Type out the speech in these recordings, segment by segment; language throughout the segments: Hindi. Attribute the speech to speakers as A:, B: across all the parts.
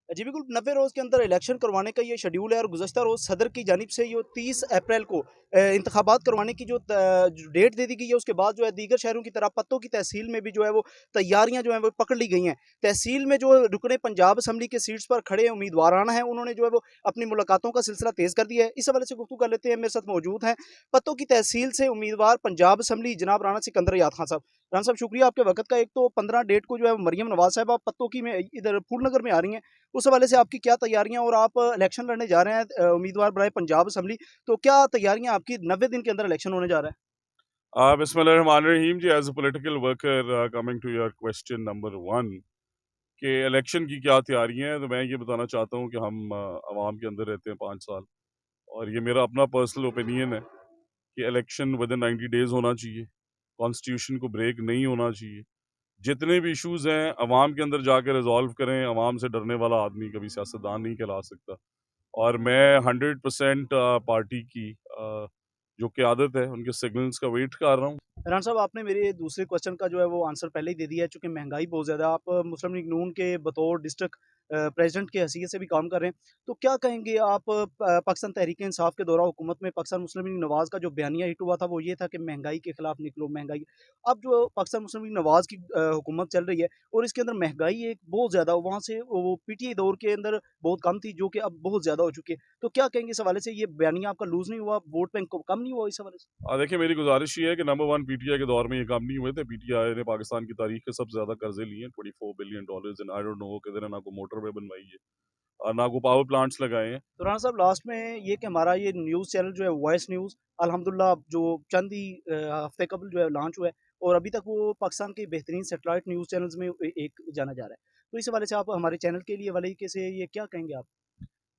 A: जी बिल्कुल, 90 रोज़ के अंदर इलेक्शन करवाने का ये शेड्यूल है और गुज़श्ता रोज़ सदर की जानिब से ये 30 अप्रैल को इंतखाबात करवाने की जो डेट दे दी गई है, उसके बाद जो है दीगर शहरों की तरह पत्तों की तहसील में भी जो है वो तैयारियां जो है वो पकड़ ली गई हैं। तहसील में जो रुकने पंजाब असम्बली के सीट्स पर खड़े उम्मीदवारान हैं, उन्होंने जो है वो अपनी मुलाकातों का सिलसिला तेज़ कर दिया है। इस हवाले से गुफ्तगू कर लेते हैं, मेरे साथ मौजूद हैं पत्तों की तहसील से उम्मीदवार पंजाब असम्बली जनाब राना सिकंदर याद खान साहब। राना साहब शुक्रिया आपके वक्त का। एक तो 15 डेट को जो है मरियम नवाज साहब आप पत्तों की में इधर फूलनगर में आ रही हैं, उस हवाले से आपकी क्या तैयारियां, और आप इलेक्शन लड़ने जा रहे हैं उम्मीदवार बनाए पंजाब असम्बली, तो क्या तैयारियां आपकी 90 दिन के अंदर इलेक्शन होने जा रहा है?
B: बिस्मिल्लाहिर्रहमानिर्रहीम जी। As a political worker, coming to your question number one कि इलेक्शन की क्या तैयारियां हैं, तो मैं ये बताना चाहता हूँ कि हम अवाम के अंदर रहते हैं 5 साल, और ये मेरा अपना पर्सनल ओपिनियन है कि इलेक्शन विद इन 90 डेज होना चाहिए। कॉन्स्टिट्यूशन को ब्रेक नहीं होना चाहिए। जितने भी इश्यूज हैं अवाम के अंदर जाकर रिजॉल्व करें। अवाम से डरने वाला आदमी कभी सियासतदान नहीं कहला सकता। और मैं 100% पार्टी की जो क़यादत है उनके सिग्नल्स का वेट कर रहा हूँ।
A: राना साहब, आपने मेरे दूसरे क्वेश्चन का जो है वो आंसर पहले ही दे दिया है, चूँकि महँगाई बहुत ज़्यादा है। आप मुस्लिम लीग नून के बतौर डिस्ट्रिक्ट प्रेज़िडेंट की हैसियत से भी काम कर रहे हैं। तो क्या कहेंगे आप पाकिस्तान तहरीक-ए-इंसाफ के दौरान हुकूमत में पाकिस्तान मुस्लिम लीग नवाज़ का जो बयानिया हिट हुआ था, वो ये था कि महँगाई के खिलाफ निकलो, महँगाई। अब जो पाकिस्तान मुस्लिम लीग नवाज़ की हुकूमत चल रही है और इसके अंदर महँगाई एक बहुत ज़्यादा, वहाँ से वो पीटीआई दौर के अंदर बहुत कम थी, जो कि अब बहुत ज़्यादा हो चुकी है। तो क्या कहेंगे इस हवाले से, ये बयानिया आपका लूज़ नहीं हुआ, वोट बैंक कम नहीं हुआ इस हवाले से?
B: देखिए, मेरी गुजारिश ये है कि नंबर वन, पीटीआई के दौर में ये काम नहीं हुए थे। पीटीआई ने पाकिस्तान की तारीख के सबसे ज्यादा कर्जे लिए हैं, $24 billion. And I don't know किधर ना को मोटरवे बनवाई है और ना को पावर प्लांट्स लगाए हैं।
A: तो राना साहब, लास्ट में ये कि हमारा ये न्यूज़ चैनल जो है वॉइस न्यूज़, अल्हम्दुलिल्लाह जो चंद ही हफ्ते कबल जो है लॉन्च हुआ है, और अभी तक वो पाकिस्तान के बेहतरीन सैटेलाइट न्यूज़ चैनल्स में एक जाना जा रहा है। तो इस हवाले से आप हमारे चैनल के लिए वाले से ये क्या कहेंगे आप?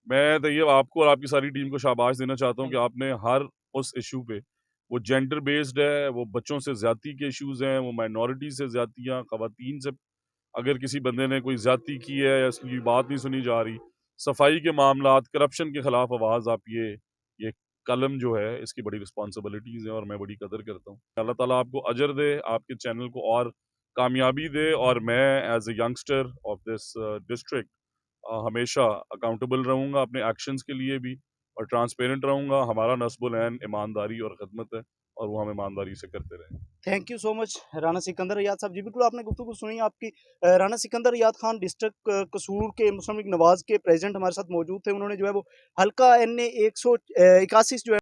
B: मैं तो ये आपको और आपकी सारी टीम को शाबाश देना चाहता हूँ कि
A: थैंक यू।
B: आपने हर उस इशू पे, वो जेंडर बेस्ड है, वो बच्चों से ज्यादती के इश्यूज हैं, वो माइनॉरिटी से ज्यादतियाँ, खवातीन से अगर किसी बंदे ने कोई ज्यादती की है या उसकी बात नहीं सुनी जा रही, सफाई के मामलात, करप्शन के खिलाफ आवाज आप ये कलम जो है, इसकी बड़ी रिस्पॉन्सिबिलिटीज है और मैं बड़ी कदर करता हूँ। अल्लाह ताला आपको अजर दे, आपके चैनल को और कामयाबी दे, और मैं as a youngster of this district हमेशा अकाउंटेबल रहूँगा अपने एक्शंस के लिए भी, और ट्रांसपेरेंट रहूँगा। हमारा नस्बुल ऐन ईमानदारी और खिदमत है, और वो हम ईमानदारी से करते रहें।
A: Thank you so much Rana Sikandar याद साहब। जी बिल्कुल, आपने गुफ्तगू सुनी आपकी। राना सिकंदर याद खान डिस्ट्रिक्ट कसूर के मुस्लिम लीग नवाज़ के प्रेज़िडेंट हमारे साथ मौजूद थे। उन्होंने जो है वो हल्का NA 181 जो है